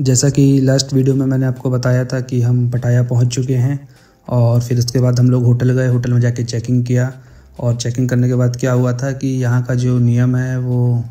जैसा कि last video में मैंने आपको बताया था कि हम पटाया पहुंच चुके हैं और फिर उसके बाद हम लोग होटल गए। होटल में जाके चेकिंग किया और चेकिंग करने के बाद क्या हुआ था कि यहाँ का जो नियम है वो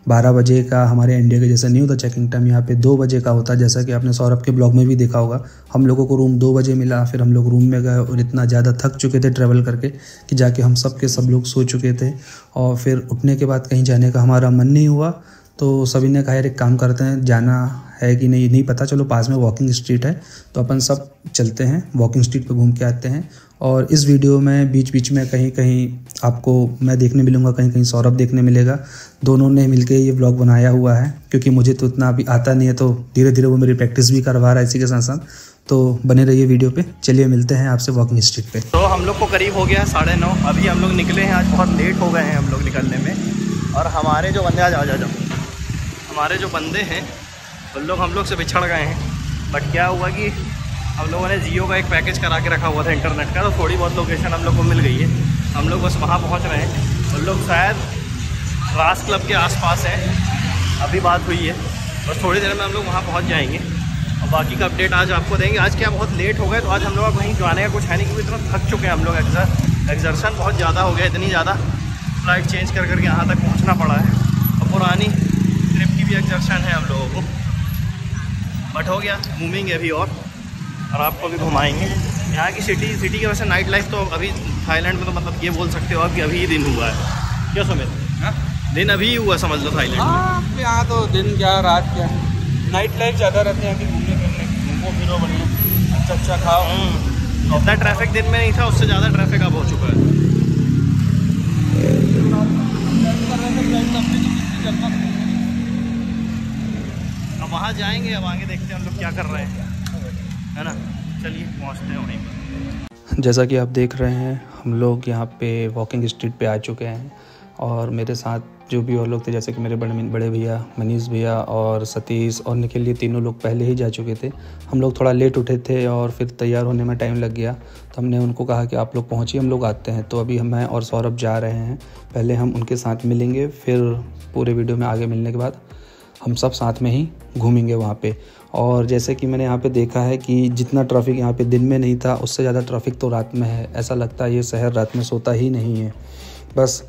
12 बजे का हमारे इंडिया के जैसा नहीं होता चेकिंग टाइम, यहाँ पे 2 बजे का होता है। जैसा कि आपने सौरभ के ब्लॉग में भी देखा होगा, हम लोगों को रूम 2 बजे मिला। फिर हम लोग रूम में गए और इतना ज़्यादा थक चुके थे ट्रैवल करके कि जाके हम सब के सब लोग सो चुके थे। और फिर उठने के बाद कहीं जाने का हमारा मन नहीं हुआ, तो सभी ने कहा यार एक काम करते हैं, जाना है कि नहीं पता, चलो पास में वॉकिंग स्ट्रीट है तो अपन सब चलते हैं, वॉकिंग स्ट्रीट पे घूम के आते हैं। और इस वीडियो में बीच बीच में कहीं कहीं आपको मैं देखने मिलूँगा, कहीं कहीं सौरभ देखने मिलेगा। दोनों ने मिलके ये व्लॉग बनाया हुआ है, क्योंकि मुझे तो इतना अभी आता नहीं है, तो धीरे धीरे वो मेरी प्रैक्टिस भी करवा रहा है इसी के साथ साथ। तो बने रहिए वीडियो पे। चलिए मिलते हैं आपसे वॉकिंग स्ट्रीट पे। तो हम लोग को करीब हो गया है 9:30। अभी हम लोग निकले हैं, आज बहुत लेट हो गए हैं हम लोग निकलने में। और हमारे जो बंदे हमारे जो बंदे हैं उन लोग हम लोग से बिछड़ गए हैं। बट क्या हुआ कि हम लोगों ने जियो का एक पैकेज करा के रखा हुआ था इंटरनेट का, तो थोड़ी बहुत लोकेशन हम लोग को मिल गई है। हम लोग बस वहाँ पहुँच रहे हैं। उन लोग शायद रास क्लब के आसपास हैं, अभी बात हुई है। बस थोड़ी देर में हम लोग वहाँ पहुँच जाएंगे और बाकी का अपडेट आज आपको देंगे। आज क्या बहुत लेट हो गए, तो आज हम लोग कहीं जाने का कुछ है नहीं, क्योंकि इतना थक चुके हैं हम लोग। एक्सर्शन बहुत ज़्यादा हो गया, इतनी ज़्यादा फ्लाइट चेंज कर करके यहाँ तक पहुँचना पड़ा है। और पुरानी ट्रिप की भी एक्सर्शन है हम लोगों को, बट हो गया। घूमेंगे अभी और आपको भी घुमाएंगे यहाँ की सिटी की। वैसे नाइट लाइफ तो अभी थाईलैंड में तो मतलब ये बोल सकते हो आप कि अभी ही दिन हुआ है। क्या सुमित, दिन अभी ही हुआ समझ लो थाईलैंड में। यहाँ तो दिन क्या रात क्या, नाइट लाइफ ज़्यादा रहती है यहाँ की। घूमने फिरने घूमो फिरो बढ़िया, अच्छा खाओ। उतना ट्रैफिक दिन में नहीं था, उससे ज़्यादा ट्रैफिक अब हो चुका है। अब वहाँ जाएंगे, अब आगे देखते हैं हम लोग क्या कर रहे हैं, है ना। चलिए पहुँचते हैं वहीं पर। जैसा कि आप देख रहे हैं, हम लोग यहाँ पे वॉकिंग स्ट्रीट पे आ चुके हैं और मेरे साथ जो भी और लोग थे, जैसे कि मेरे बड़े भैया मनीष भैया और सतीश और निखिल, ये तीनों लोग पहले ही जा चुके थे। हम लोग थोड़ा लेट उठे थे और फिर तैयार होने में टाइम लग गया, तो हमने उनको कहा कि आप लोग पहुँचिए, हम लोग आते हैं। तो अभी मैं और सौरभ जा रहे हैं, पहले हम उनके साथ मिलेंगे, फिर पूरे वीडियो में आगे मिलने के बाद हम सब साथ में ही घूमेंगे वहाँ पे। और जैसे कि मैंने यहाँ पे देखा है कि जितना ट्रैफिक यहाँ पे दिन में नहीं था, उससे ज़्यादा ट्रैफिक तो रात में है। ऐसा लगता है ये शहर रात में सोता ही नहीं है, बस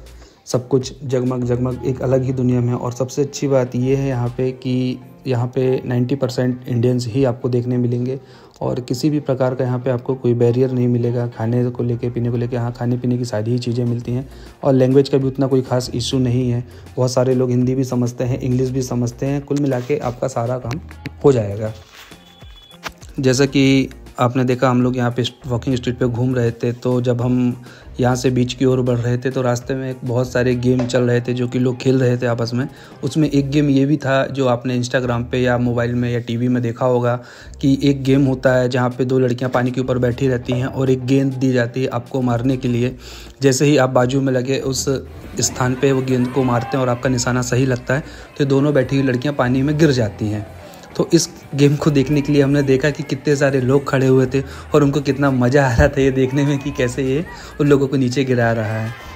सब कुछ जगमग एक अलग ही दुनिया में है। और सबसे अच्छी बात ये है यहाँ पे कि यहाँ पे 90% इंडियंस ही आपको देखने मिलेंगे और किसी भी प्रकार का यहाँ पे आपको कोई बैरियर नहीं मिलेगा। खाने को लेके, पीने को लेके, यहाँ खाने पीने की सारी ही चीज़ें मिलती हैं। और लैंग्वेज का भी उतना कोई खास इशू नहीं है। बहुत सारे लोग हिंदी भी समझते हैं, इंग्लिश भी समझते हैं। कुल मिला के आपका सारा काम हो जाएगा। जैसा कि आपने देखा, हम लोग यहाँ पे वॉकिंग स्ट्रीट पे घूम रहे थे, तो जब हम यहाँ से बीच की ओर बढ़ रहे थे तो रास्ते में बहुत सारे गेम चल रहे थे जो कि लोग खेल रहे थे आपस में। उसमें एक गेम ये भी था जो आपने इंस्टाग्राम पे या मोबाइल में या टीवी में देखा होगा कि एक गेम होता है जहाँ पे 2 लड़कियाँ पानी के ऊपर बैठी रहती हैं और एक गेंद दी जाती है आपको मारने के लिए। जैसे ही आप बाजू में लगे उस स्थान पर वो गेंद को मारते हैं और आपका निशाना सही लगता है तो दोनों बैठी हुई लड़कियाँ पानी में गिर जाती हैं। तो इस गेम को देखने के लिए हमने देखा कि कितने सारे लोग खड़े हुए थे और उनको कितना मज़ा आ रहा था ये देखने में कि कैसे ये उन लोगों को नीचे गिरा रहा है।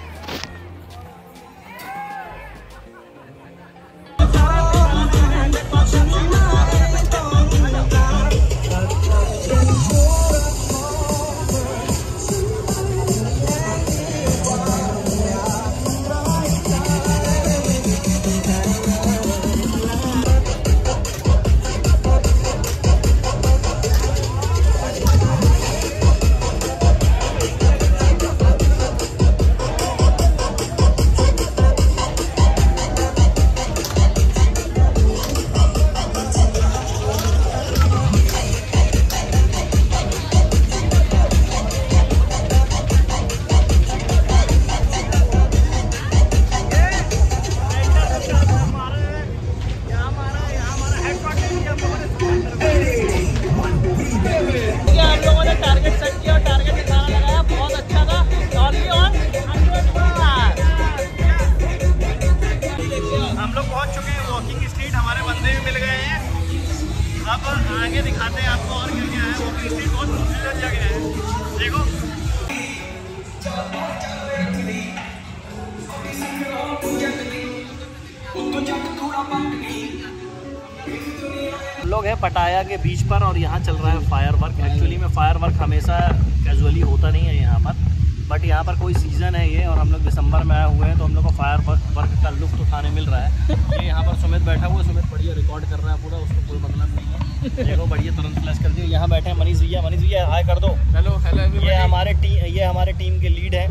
अब आगे दिखाते हैं आपको और क्या क्या है। वॉकिंग स्ट्रीट बहुत खूबसूरत जगह है, देखो। लोग हैं पटाया के बीच पर और यहाँ चल रहा है फायर वर्क। एक्चुअली में फायर वर्क हमेशा कैजुअली होता नहीं है यहाँ पर, बट यहाँ पर कोई सीज़न है ये और हम लोग दिसंबर में आए हुए हैं तो हम लोग को फायर वर्क का लुत्फ़ उठाने मिल रहा है। ये यहाँ पर सुमित बैठा हुआ है, सुमित बढ़िया रिकॉर्ड कर रहा है पूरा, उसको कोई मतलब नहीं है। देखो बढ़िया तुरंत फ्लैश कर दिया। यहाँ बैठे हैं मनीष भैया हाय कर दो। Hello hello. ये हमारे टीम के लीड हैं।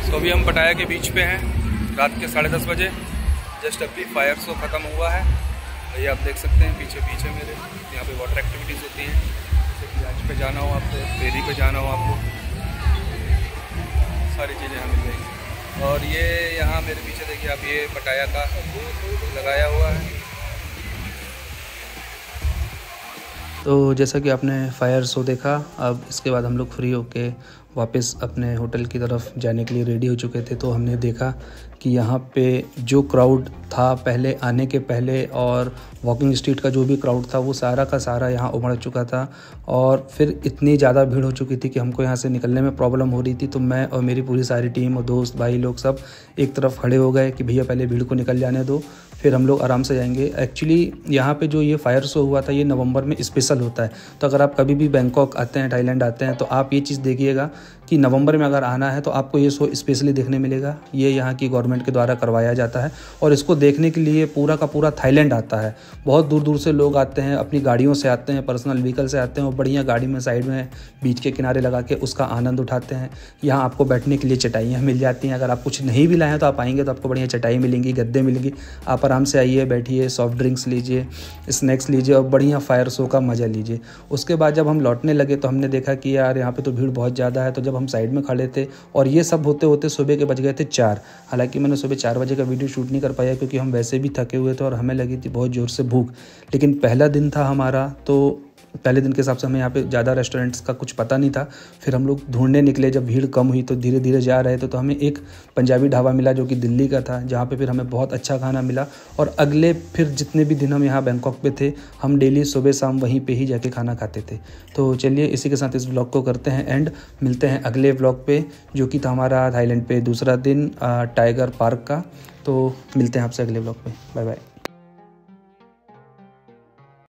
तो अभी हम पटाया के बीच पे हैं, रात के 10:30 बजे। जस्ट अभी फायर शो ख़त्म हुआ है। ये आप देख सकते हैं पीछे मेरे, यहाँ पे वाटर एक्टिविटीज़ होती हैं। जैसे कि लंच पे जाना हो आपको, फेरी पे जाना हो आपको, सारी चीज़ें यहाँ मिल जाएंगी। और ये यहाँ मेरे पीछे देखिए आप, ये पटाया का लगाया हुआ है। तो जैसा कि आपने फायर शो देखा, अब इसके बाद हम लोग फ्री होके वापस अपने होटल की तरफ जाने के लिए रेडी हो चुके थे। तो हमने देखा कि यहाँ पे जो क्राउड था पहले आने के पहले और वॉकिंग स्ट्रीट का जो भी क्राउड था वो सारा का सारा यहाँ उमड़ चुका था और फिर इतनी ज़्यादा भीड़ हो चुकी थी कि हमको यहाँ से निकलने में प्रॉब्लम हो रही थी। तो मैं और मेरी पूरी सारी टीम और दोस्त भाई लोग सब एक तरफ खड़े हो गए कि भैया पहले भीड़ को निकल जाने दो, फिर हम लोग आराम से जाएंगे। एक्चुअली यहाँ पे जो ये फायर शो हुआ था ये नवंबर में स्पेशल होता है। तो अगर आप कभी भी बैंकॉक आते हैं, थाईलैंड आते हैं, तो आप ये चीज़ देखिएगा कि नवंबर में अगर आना है तो आपको ये शो स्पेशली देखने मिलेगा। ये यहाँ की गवर्नमेंट के द्वारा करवाया जाता है और इसको देखने के लिए पूरा का पूरा थाईलैंड आता है। बहुत दूर दूर से लोग आते हैं, अपनी गाड़ियों से आते हैं, पर्सनल व्हीकल से आते हैं और बढ़िया गाड़ी में साइड में बीच के किनारे लगा के उसका आनंद उठाते हैं। यहाँ आपको बैठने के लिए चटाइयाँ मिल जाती हैं। अगर आप कुछ नहीं भी लाए हैं तो आप आएंगे तो आपको बढ़िया चटाई मिलेंगी, गद्दे मिलेंगी। आप आराम से आइए, बैठिए, सॉफ्ट ड्रिंक्स लीजिए, स्नैक्स लीजिए और बढ़िया फायर शो का मज़ा लीजिए। उसके बाद जब हम लौटने लगे तो हमने देखा कि यार यहाँ पे तो भीड़ बहुत ज़्यादा है। तो जब हम साइड में खड़े थे और ये सब होते होते सुबह के बज गए थे 4। हालांकि मैंने सुबह 4 बजे का वीडियो शूट नहीं कर पाया क्योंकि हम वैसे भी थके हुए थे और हमें लगी थी बहुत ज़ोर से भूख। लेकिन पहला दिन था हमारा, तो पहले दिन के हिसाब से हमें यहाँ पे ज़्यादा रेस्टोरेंट्स का कुछ पता नहीं था। फिर हम लोग ढूंढने निकले, जब भीड़ कम हुई तो धीरे धीरे जा रहे थे तो हमें एक पंजाबी ढाबा मिला जो कि दिल्ली का था, जहाँ पे फिर हमें बहुत अच्छा खाना मिला। और अगले फिर जितने भी दिन हम यहाँ बैंकॉक पे थे, हम डेली सुबह शाम वहीं पे ही जाके खाना खाते थे। तो चलिए इसी के साथ इस व्लॉग को करते हैं एंड मिलते हैं अगले व्लॉग पे, जो कि था हमारा थाईलैंड पे दूसरा दिन टाइगर पार्क का। तो मिलते हैं आपसे अगले व्लॉग पे। Bye bye.